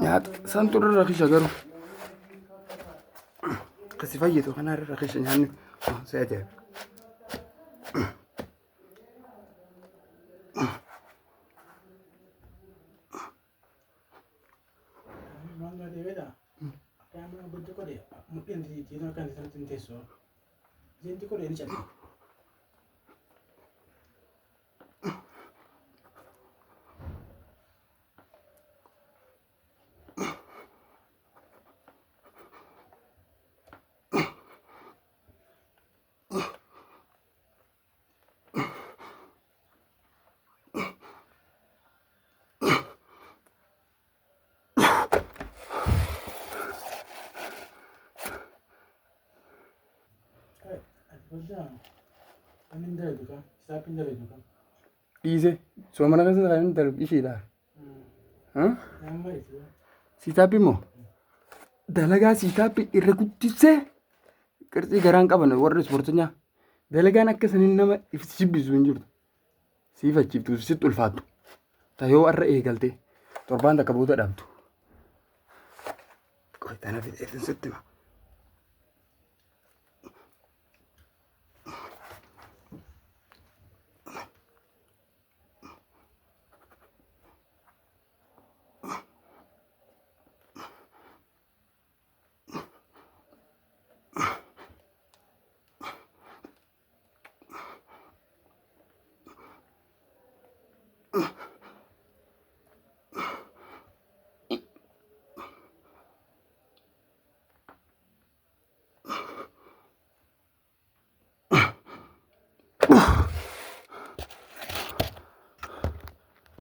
nyaata santu irra rakisha garuu kasi fayyadu kana irra rakisha nyaanni si ajaa'iba. Dice, su mana kan sekarang dalam isi dah. Si tapi mo, dalaga si tapi irreguttise kerja garang kapan warna sportnya. Dalaga nak kesanin nama ifsi bizunjur. Si facip tu si tulfatu. Tayo arra egalte. Torban tak kabuta dam tu. Kau tanah fit efin setima.